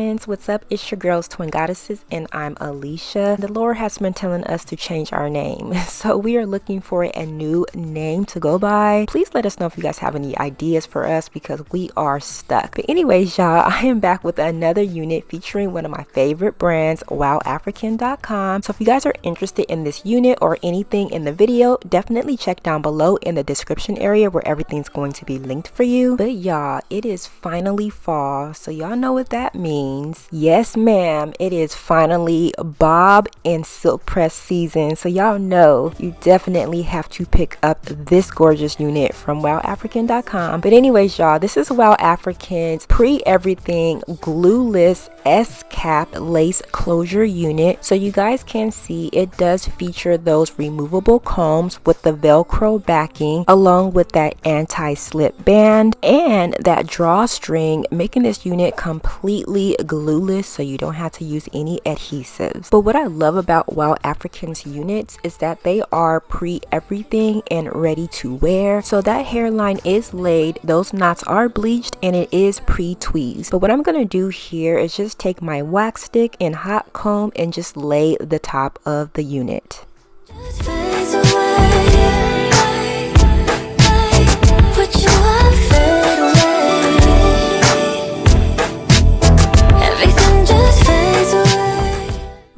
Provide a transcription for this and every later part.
friends, what's up? It's your girls Twin Goddesses and I'm Alicia. The Lord has been telling us to change our name, so we are looking for a new name to go by. Please let us know if you guys have any ideas for us because we are stuck. But anyways, y'all, I am back with another unit featuring one of my favorite brands, WowAfrican.com. So if you guys are interested in this unit or anything in the video, definitely check down below in the description area where everything's going to be linked for you. But y'all, it is finally fall, so y'all know what that means. Yes ma'am, it is finally bob and silk press season, so y'all know you definitely have to pick up this gorgeous unit from WowAfrican.com. But anyways, y'all, this is WowAfrican's pre-everything glueless S-cap lace closure unit. So you guys can see it does feature those removable combs with the velcro backing, along with that anti-slip band and that drawstring, making this unit completely glueless so you don't have to use any adhesives. But what I love about WowAfrican's units is that they are pre-everything and ready to wear. So that hairline is laid, those knots are bleached, and it is pre-tweezed. But what I'm going to do here is just take my wax stick and hot comb and just lay the top of the unit.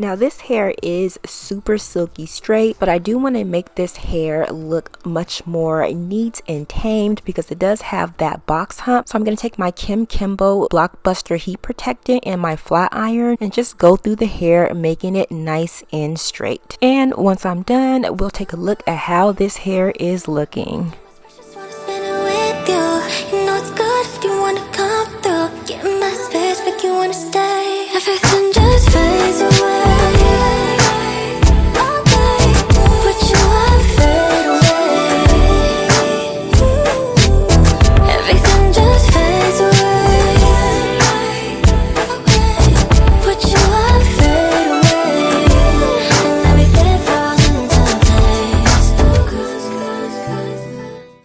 Now this hair is super silky straight, but I do want to make this hair look much more neat and tamed because it does have that box hump. So I'm going to take my Kimble Blockbuster heat protectant and my flat iron and just go through the hair, making it nice and straight. And once I'm done, we'll take a look at how this hair is looking. Everything just fades away. All day, put you on fade away. Everything just fades away. Put you on fade away. And everything falls into place.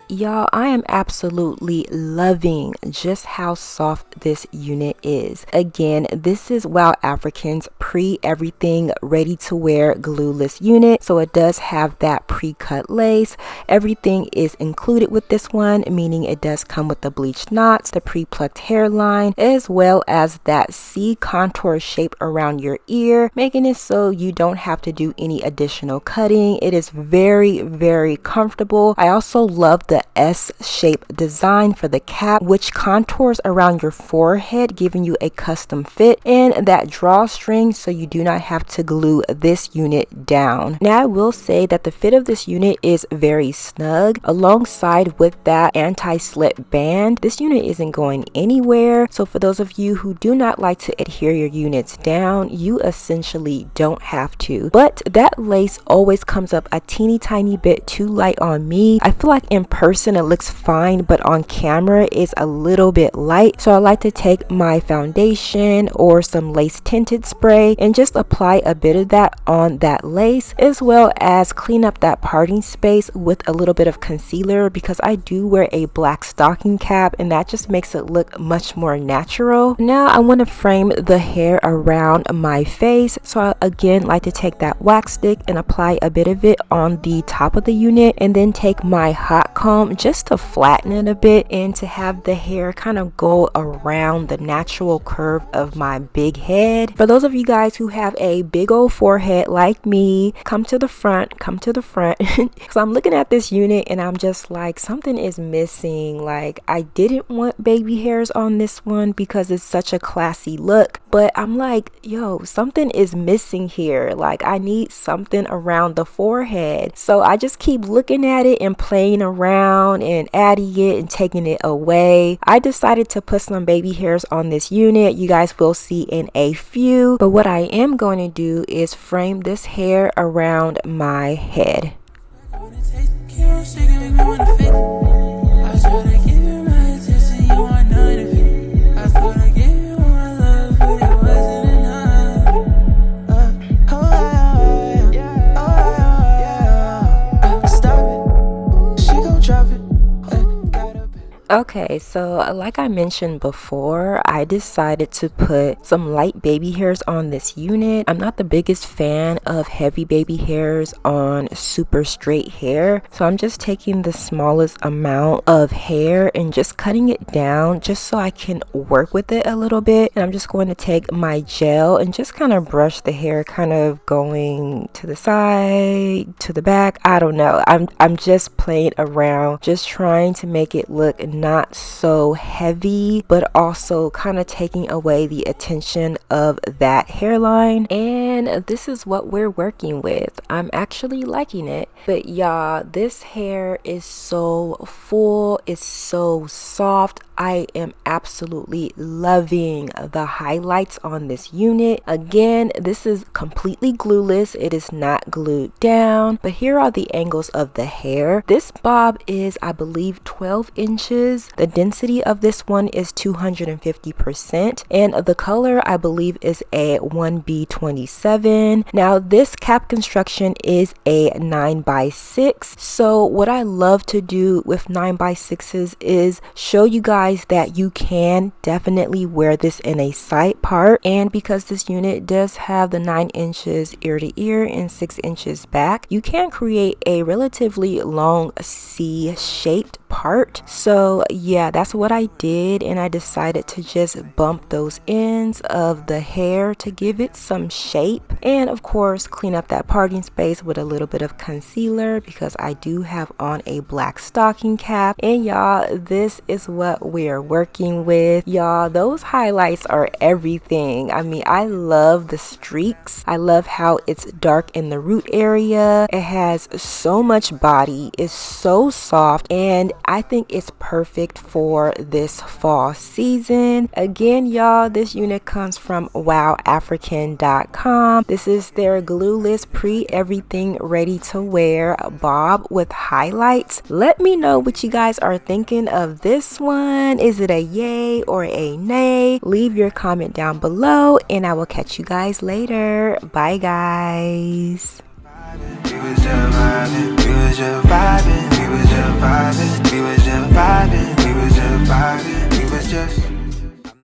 Y'all, I am absolutely loving just how soft this unit is. Again, this is WowAfrican's pre-everything ready-to-wear glueless unit. So it does have that pre-cut lace. Everything is included with this one, meaning it does come with the bleached knots, the pre-plucked hairline, as well as that C contour shape around your ear, making it so you don't have to do any additional cutting. It is very, very comfortable. I also love the S-shape design for the cap, which contours around your forehead, giving you a custom fit, and that drawstring so you do not have to glue this unit down. Now I will say that the fit of this unit is very snug. Alongside with that anti-slip band, this unit isn't going anywhere. So for those of you who do not like to adhere your units down, you essentially don't have to. But that lace always comes up a teeny tiny bit too light on me. I feel like in person it looks fine, but on camera it's a little bit light. So I like to take my foundation or some lace tinted spray and just apply a bit of that on that lace, as well as clean up that parting space with a little bit of concealer because I do wear a black stocking cap and that just makes it look much more natural. Now I want to frame the hair around my face, so I again like to take that wax stick and apply a bit of it on the top of the unit, and then take my hot comb just to flatten it a bit and to have the hair kind of go around the natural curve of my big head. For those of you guys who have a big old forehead like me, come to the front because I'm looking at this unit and I'm just like, something is missing. Like, I didn't want baby hairs on this one because it's such a classy look, but I'm like, yo, something is missing here. Like, I need something around the forehead. So I just keep looking at it and playing around and adding it and taking it away. I decided to put some baby hairs on this unit. You guys will see in a few, but what I am going to do is frame this hair around my head. Okay, so like I mentioned before, I decided to put some light baby hairs on this unit. I'm not the biggest fan of heavy baby hairs on super straight hair, so I'm just taking the smallest amount of hair and just cutting it down just so I can work with it a little bit. And I'm just going to take my gel and just kind of brush the hair, kind of going to the side, to the back. I don't know. I'm just playing around, just trying to make it look not so heavy, but also kind of taking away the attention of that hairline. And this is what we're working with. I'm actually liking it. But y'all, this hair is so full, it's so soft. I am absolutely loving the highlights on this unit. Again, this is completely glueless. It is not glued down, but here are the angles of the hair. This bob is, I believe, 12 inches. The density of this one is 250%, and the color, I believe, is a 1B27. Now, this cap construction is a 9x6. So what I love to do with 9x6s is show you guys that you can definitely wear this in a side part. And because this unit does have the 9 inches ear to ear and 6 inches back, you can create a relatively long C-shaped part. So yeah, that's what I did, and I decided to just bump those ends of the hair to give it some shape, and of course clean up that parting space with a little bit of concealer because I do have on a black stocking cap. And y'all, this is what we're working with. Y'all, those highlights are everything. I mean, I love the streaks. I love how it's dark in the root area. It has so much body. It's so soft, and I think it's perfect for this fall season. Again, y'all, this unit comes from WowAfrican.com. This is their glueless pre-everything ready to wear bob with highlights. Let me know what you guys are thinking of this one. Is it a yay or a nay? Leave your comment down below, and I will catch you guys later. Bye, guys. We was just vibing, we was just vibing, we was just vibing, we was just vibing, we was just vibing, we was just